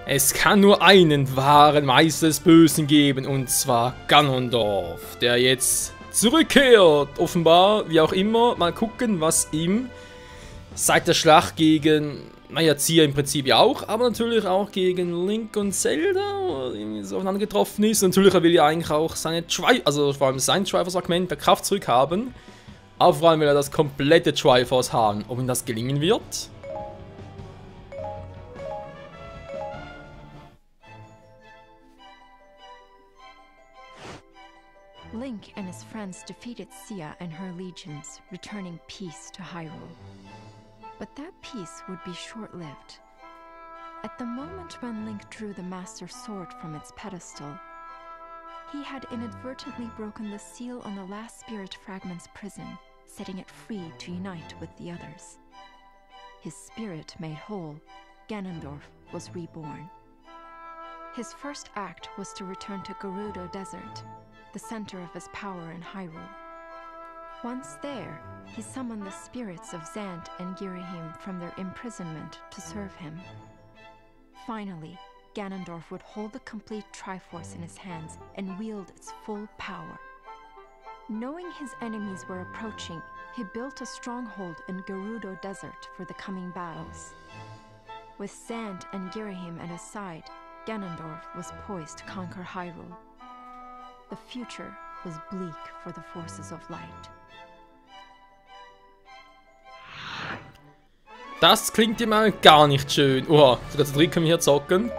Es kann nur einen wahren Meister des Bösen geben, und zwar Ganondorf, der jetzt zurückkehrt, offenbar, wie auch immer. Mal gucken, was ihm seit der Schlacht gegen, naja, Zia im Prinzip ja auch, aber natürlich auch gegen Link und Zelda irgendwie so aufeinander getroffen ist. Und natürlich will er eigentlich auch seine also vor allem sein Triforce-Fragment der Kraft zurückhaben, aber vor allem will er das komplette Triforce haben. Ob ihm das gelingen wird? Link and his friends defeated Cia and her legions, returning peace to Hyrule. But that peace would be short-lived. At the moment when Link drew the Master Sword from its pedestal, he had inadvertently broken the seal on the last Spirit Fragment's prison, setting it free to unite with the others. His spirit made whole, Ganondorf was reborn. His first act was to return to Gerudo Desert, the center of his power in Hyrule. Once there, he summoned the spirits of Zant and Girahim from their imprisonment to serve him. Finally, Ganondorf would hold the complete Triforce in his hands and wield its full power. Knowing his enemies were approaching, he built a stronghold in Gerudo Desert for the coming battles. With Zant and Girahim at his side, Ganondorf was poised to conquer Hyrule. The future was bleak for the forces of light. Das klingt ja mal gar nicht schön. Oha, sogar zu dritt können wir hier zocken.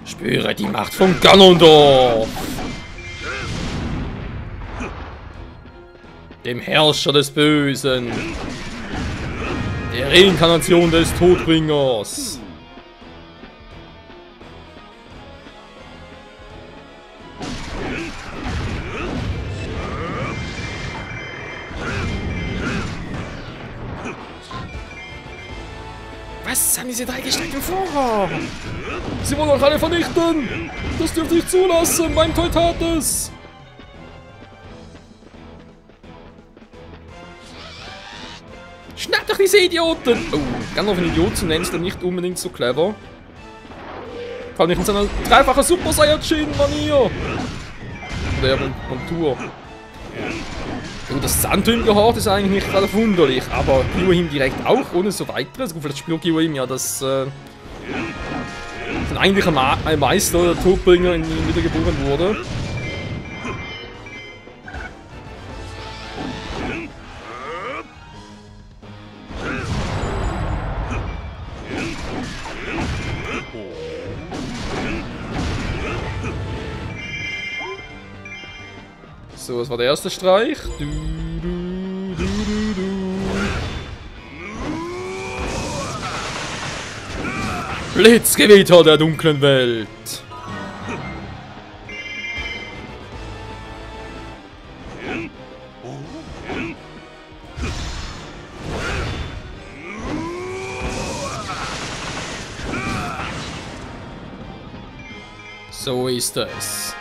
Spüre die Macht von Ganondorf, dem Herrscher des Bösen, der Reinkarnation des Todbringers. Was haben diese drei Gestalten vor? Sie wollen euch alle vernichten! Das dürft ihr nicht zulassen, mein Kommentiertes! Schnappt euch diese Idioten! Oh, Ganondorf ein Idiot zu nennen ist dann nicht unbedingt so clever. Kann ich in seiner dreifachen Super Saiyajin-Manier! Der Montur. Und das Sandtüm gehört ist eigentlich nicht gerade wunderlich, aber Girahim direkt auch, ohne so weiteres. Gut, vielleicht spürt Girahim ja, dass ein eigentlicher Meister, der Todbringer, in ihm wiedergeboren wurde. So, das war der erste Streich. Blitzgewitter der dunklen Welt. So ist es.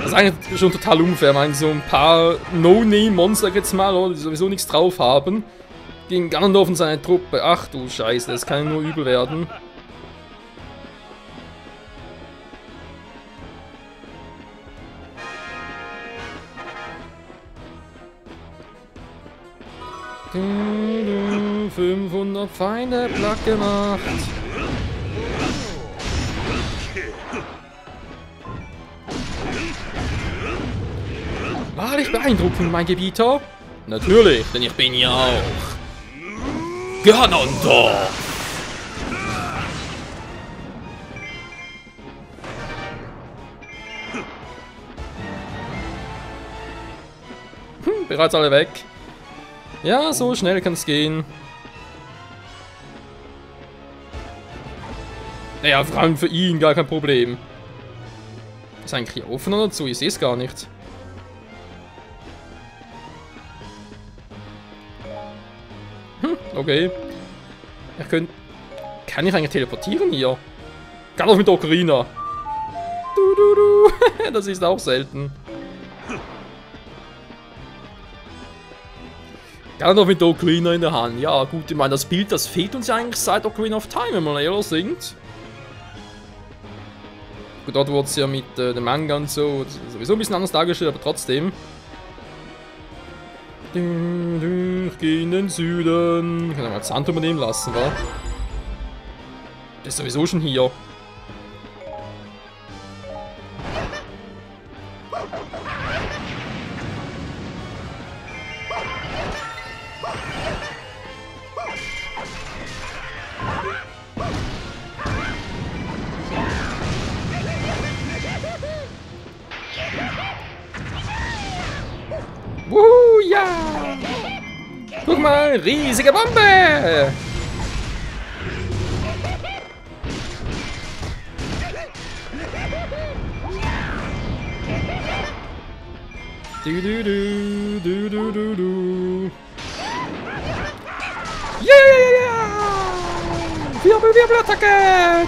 Das ist eigentlich schon total unfair, wenn so ein paar No-Name-Monster jetzt mal, oder, die sowieso nichts drauf haben, gegen Ganondorf und seine Truppe. Ach du Scheiße, das kann nur übel werden. Du, 500 Feinde platt gemacht. wahrlich beeindruckend, mein Gebieter. Natürlich, denn ich bin ja auch Ganondorf. Bereits alle weg. Ja, so schnell kann es gehen. Naja, vor allem für ihn gar kein Problem. Ist eigentlich hier offen oder zu? Ich sehe es gar nicht. Okay. Ich könnte... Kann ich eigentlich teleportieren hier? Ganondorf mit der Ocarina. Das ist auch selten. Ganondorf mit der Ocarina in der Hand. Ja gut, ich meine, das Bild, das fehlt uns ja eigentlich seit Ocarina of Time, wenn man ehrlich sind. Gut, dort wurde es ja mit dem Manga und so sowieso ein bisschen anders dargestellt, aber trotzdem. Ich gehe in den Süden. Kann ich mal Sand übernehmen lassen, wa? Das ist sowieso schon hier. Wuhu, ja! Guck mal, riesige Bombe! Du. Yeah! Wirbelattacke!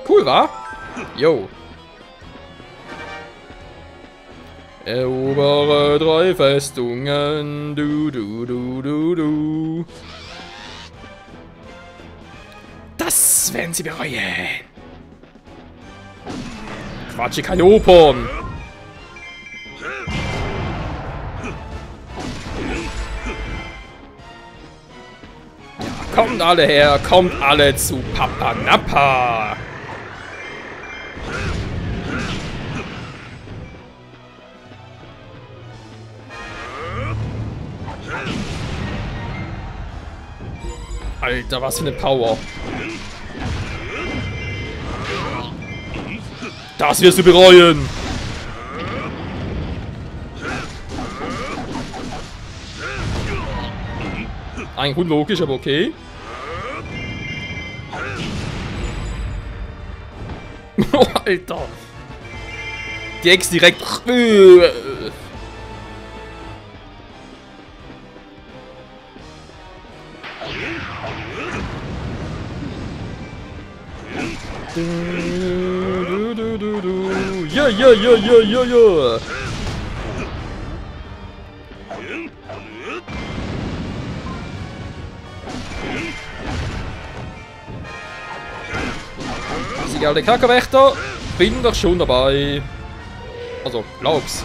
Cool, wa? Yo. Erobere 3 Festungen. Du. Das werden sie bereuen. Quatsche, keine Opern. Ja, kommt alle her, kommt alle zu Papa Nappa. Alter, was für eine Power. Das wirst du bereuen. Eigentlich unlogisch, aber okay. Oh, Alter. Die Ex direkt. Ja. Sie alle Kackerwächter, bin doch schon dabei. Also, glaub's.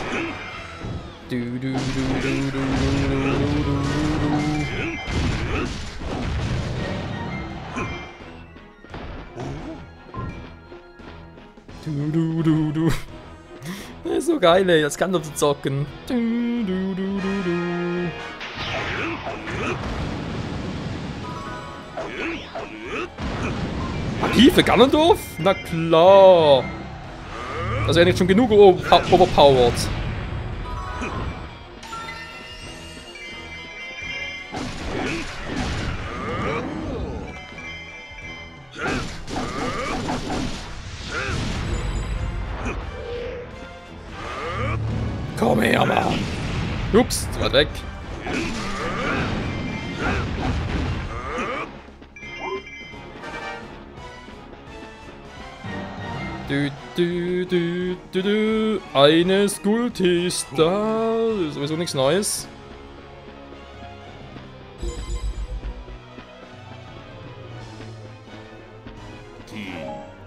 Das ist so geil, ey. Das kann doch zu zocken. Magie für Ganondorf? Na klar. Das wäre nicht schon genug overpowered. Komm her, Mann. Ups, zu weit weg. Eine Skult ist da. Sowieso nichts Neues.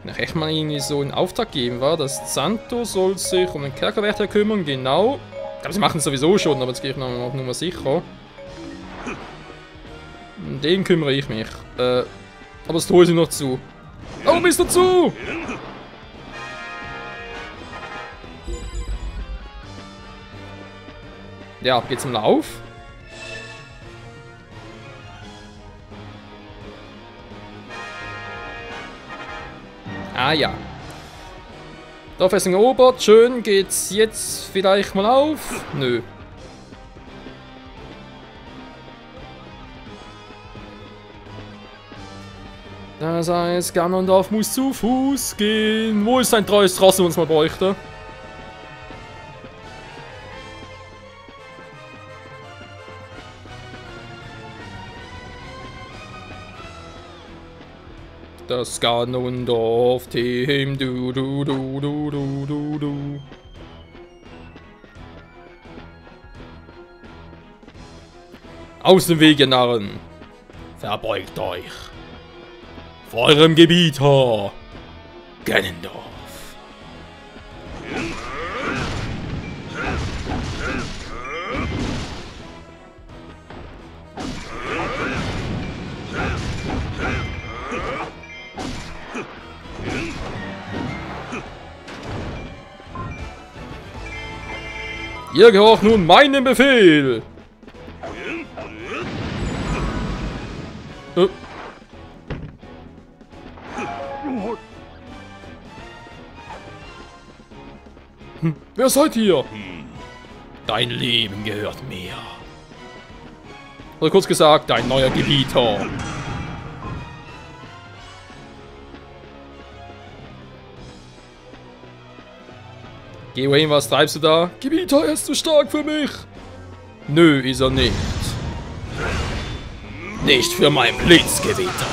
Nachher mal irgendwie so einen Auftrag geben, war das Santo soll sich um den Kerkerwärter kümmern, genau. Ich glaube, sie machen es sowieso schon, aber jetzt gehe ich noch auf Nummer sicher. Um den kümmere ich mich. Aber das tue ich noch zu. Oh, bist du zu? Ja, geht's im Lauf. Ah ja. Dorffestung erobert. Schön. Geht's jetzt vielleicht mal auf? Nö. Das heißt, Ganondorf muss zu Fuß gehen. Wo ist ein treues Tross, das uns mal bräuchte? Das Ganondorf-Team, du. Aus dem Weg, ihr Narren. Verbeugt euch. Vor eurem Gebieter, Ganondorf. Ihr gehorcht nun meinem Befehl. Wer seid ihr? Dein Leben gehört mir. Oder kurz gesagt, dein neuer Gebieter. Geh wohin, was treibst du da? Gebieter, er ist zu stark für mich. Nö, ist er nicht. Nicht für mein Blitzgebieter.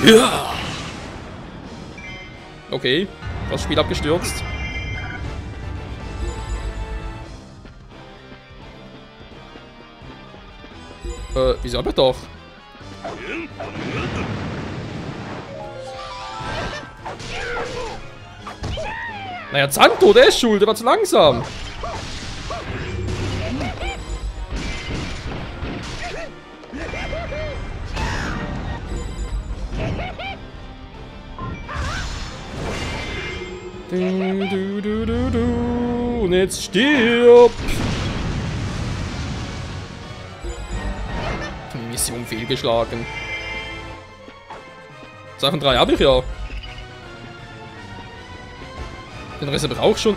Ja. Okay, das Spiel abgestürzt. Wieso aber doch? Naja, Zanto, der ist schuld, der war zu langsam. Und jetzt stirb! Mission fehlgeschlagen. 2 von 3 habe ich ja. Den Rest habe ich auch schon.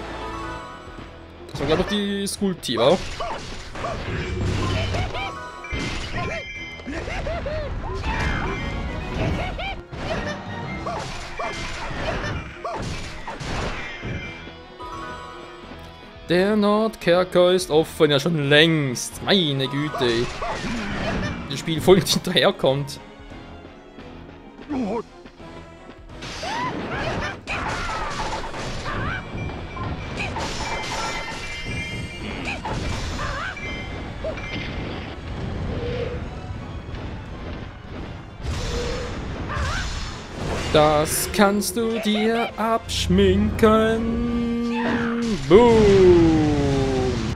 Das war glaube ich die Skull-Team, oder? Der Nordkerker ist offen, ja schon längst. Meine Güte. Das Spiel voll nicht hinterherkommt. Das kannst du dir abschminken. Boom.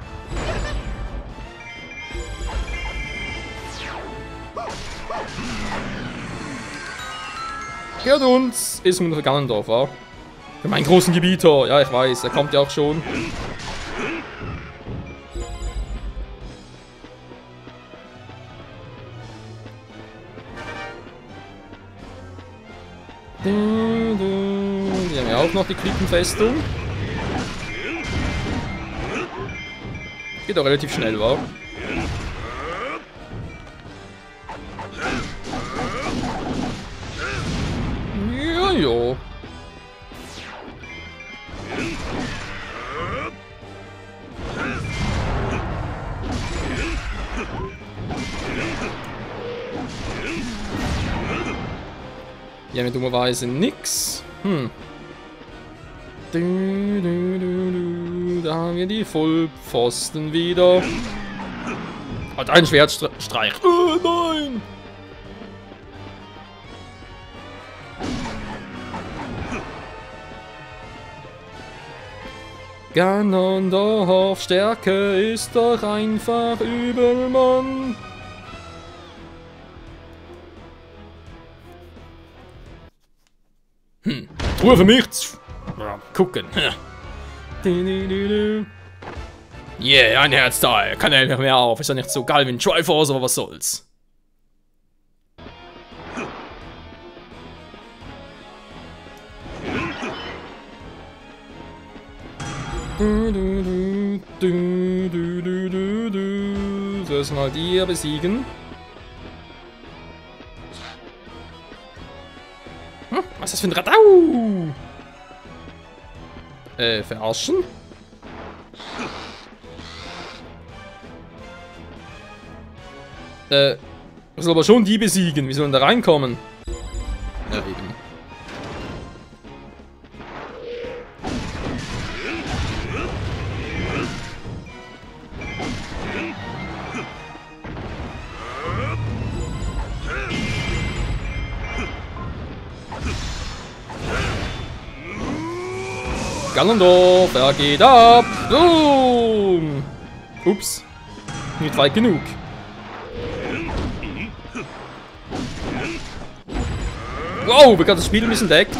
Gehört uns, ist unser Ganondorf, wa? Für meinen großen Gebieter. Ja, ich weiß, er kommt ja auch schon. Die haben ja auch noch die Klippenfestung. Geht auch relativ schnell, wa? Ja, jo. Die haben ja dummerweise nix. Da haben wir die Vollpfosten wieder. Hat einen Schwertstreich. Oh nein! Ganondorf, Stärke ist doch einfach übel, Mann. Ruhe für mich. Ja, gucken. Yeah, ein Herzteil. Kann ja nicht mehr auf. Ist ja nicht so geil wie ein Triforce, aber was soll's. So, erstmal die hier besiegen. Hm, was ist das für ein Radau? Verarschen? Wir sollen aber schon die besiegen. Wie sollen da reinkommen? Ja, eben. Ganondorf, er geht ab. Boom. Ups. Nicht weit genug. Wow, wir haben das Spiel ein bisschen entdeckt.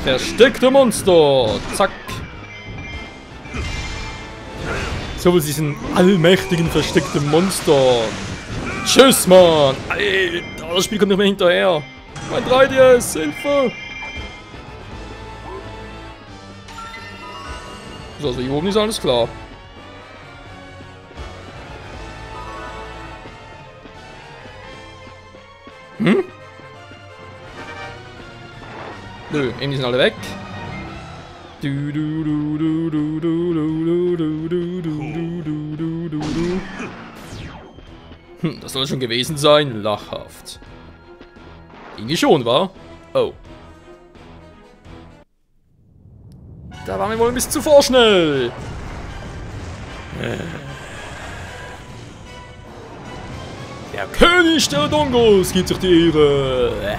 Versteckte Monster. Zack. So will diesen allmächtigen versteckten Monster. Tschüss, Mann. Alter, das Spiel kommt nicht mehr hinterher. Mein 3DS, Hilfe! So, also hier oben ist alles klar. Hm? Nö, eben die sind alle weg. Das soll schon gewesen sein, lachhaft. Irgendwie schon, wa? Oh. Da waren wir wohl ein bisschen zu vorschnell. Der König der Dongos gibt sich die Ehre.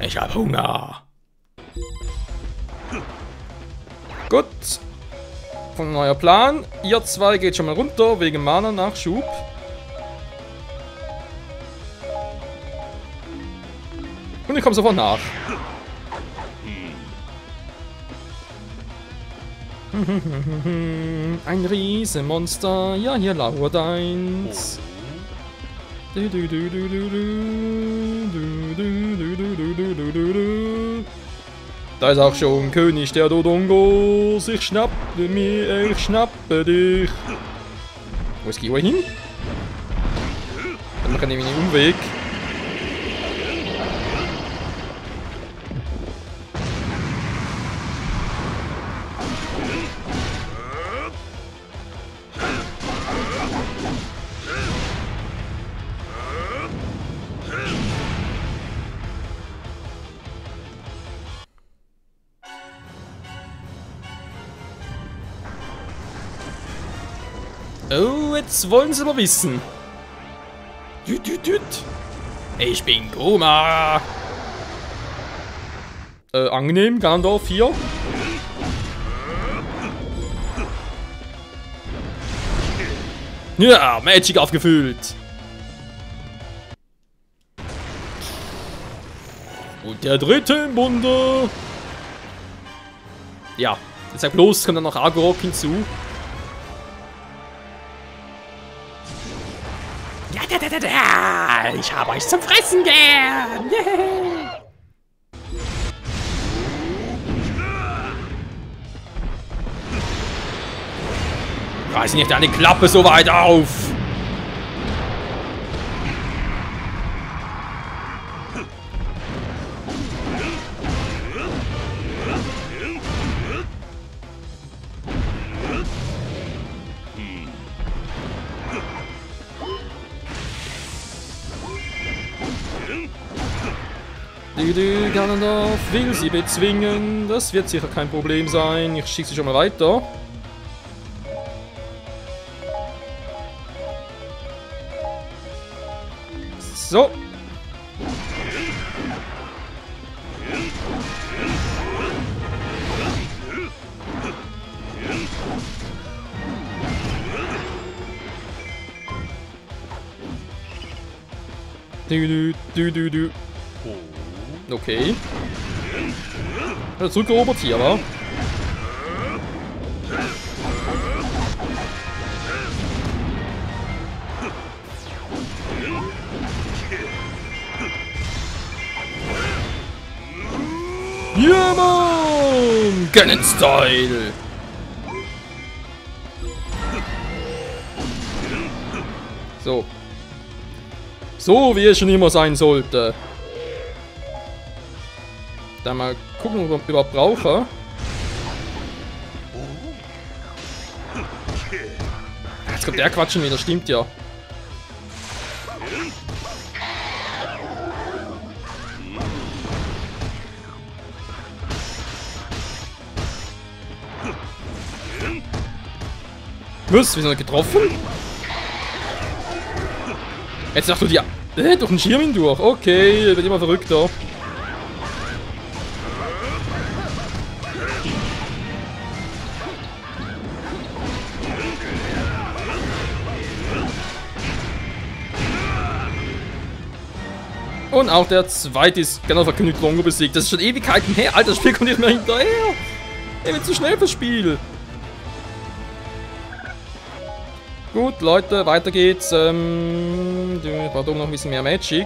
Ich hab Hunger. Gut. Von neuer Plan. Ihr zwei geht schon mal runter wegen Mana-Nachschub. Und ich komme sofort nach. Ein Riesenmonster. Ja, hier lauert eins. Da ist auch schon König der Dodongos. Ich schnappe dich. Wo ist Kiwi hin? Dann machen wir einen Umweg. Oh, jetzt wollen sie aber wissen. Ich bin Goma. Angenehm, Ganondorf hier. Ja, Magic aufgefüllt. Und der dritte im Bunde. Ja, jetzt sag bloß, kommt dann noch Agorok hinzu. Ja, ich habe euch zum Fressen gern. Yeah. Reiß nicht deine Klappe so weit auf. Ganondorf will sie bezwingen. Das wird sicher kein Problem sein. Ich schicke sie schon mal weiter. So. Okay. Also zurückerobert hier, wa? Ja, Mann! Ganon-Style! So. So, wie es schon immer sein sollte. Dann mal gucken, ob wir überhaupt brauchen. Jetzt kommt der Quatschen wieder, stimmt ja. Was? Wir sind noch getroffen? Jetzt dachtest du ja. Durch den Schirm hindurch. Okay, wird immer verrückter. Und auch der zweite ist Ganondorf verkündigt Longo besiegt. Das ist schon Ewigkeiten her. Alter, das Spiel kommt nicht mehr hinterher. Er wird zu schnell fürs Spiel. Gut, Leute, weiter geht's. Ich brauche noch ein bisschen mehr Magic.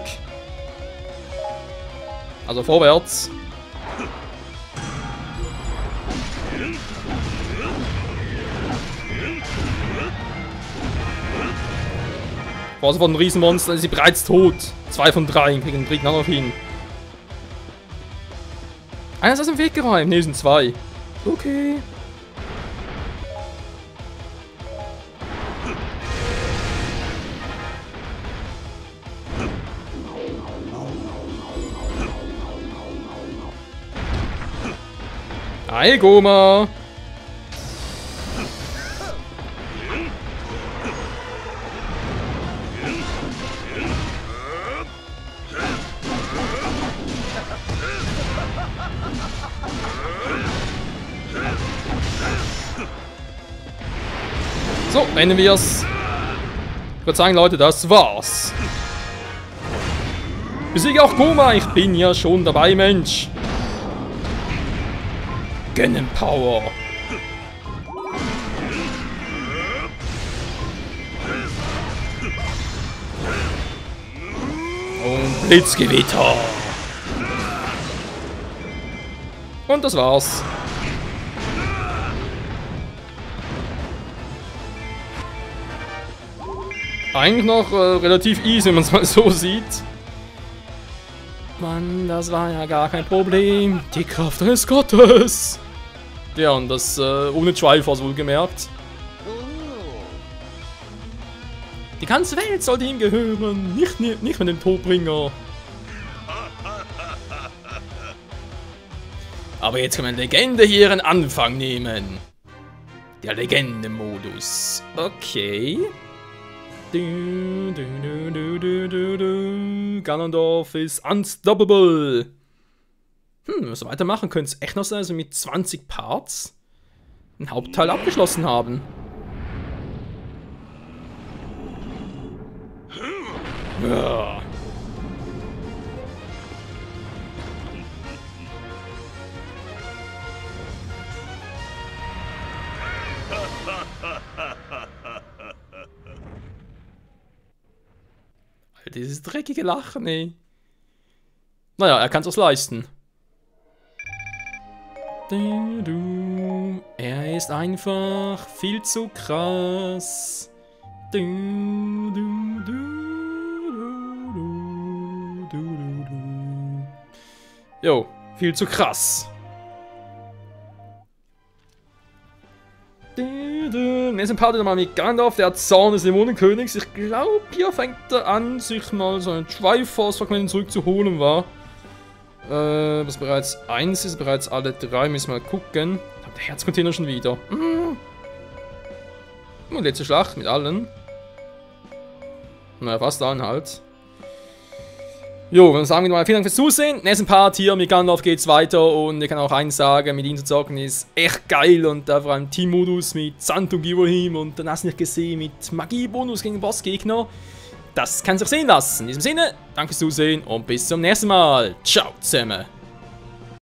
Also vorwärts. Vorsicht vor den Riesenmonstern, ist sie bereits tot. 2 von 3, kriegen den dritten auch noch hin. Einer ist aus dem Weg geräumt, ne, sind 2. Okay. Hi, Goma! So, beenden wir's. Ich würde sagen, Leute, das war's. Besiege auch Goma, ich bin ja schon dabei, Mensch. Ganon Power. Und Blitzgewitter. Und das war's. Eigentlich noch relativ easy, wenn man es mal so sieht. Mann, das war ja gar kein Problem. Die Kraft eines Gottes. Ja, und das ohne Triforce wohlgemerkt. Die ganze Welt sollte ihm gehören, nicht mit dem Todbringer. Aber jetzt kann man Legende hier ihren Anfang nehmen. Der Legende-Modus. Okay. Ganondorf ist unstoppable. Was wir weitermachen können, es echt noch sein, dass wir mit 20 Parts einen Hauptteil abgeschlossen haben. Ja. Dieses dreckige Lachen, ey. Naja, er kann es leisten. Er ist einfach viel zu krass. Jo, viel zu krass. Wir sind Party nochmal mit Ganondorf, der Zorn des Dämonenkönigs. Ich glaube, hier fängt er an, sich mal so ein Triforce-Fragment zurückzuholen, war. Was bereits 1 ist, bereits alle 3, müssen wir mal gucken. Der Herzcontainer schon wieder. Und letzte Schlacht mit allen. Naja, fast allen halt. Jo, dann sagen wir mal vielen Dank fürs Zusehen. Nächsten Part hier mit Ganondorf geht's weiter und ich kann auch eins sagen, mit ihm zu zocken ist echt geil und da vor allem Teammodus mit Sand und Givohim und dann hast du nicht gesehen mit Magiebonus gegen Bossgegner. das kann sich sehen lassen. In diesem Sinne, danke fürs Zusehen und bis zum nächsten Mal. Ciao zusammen.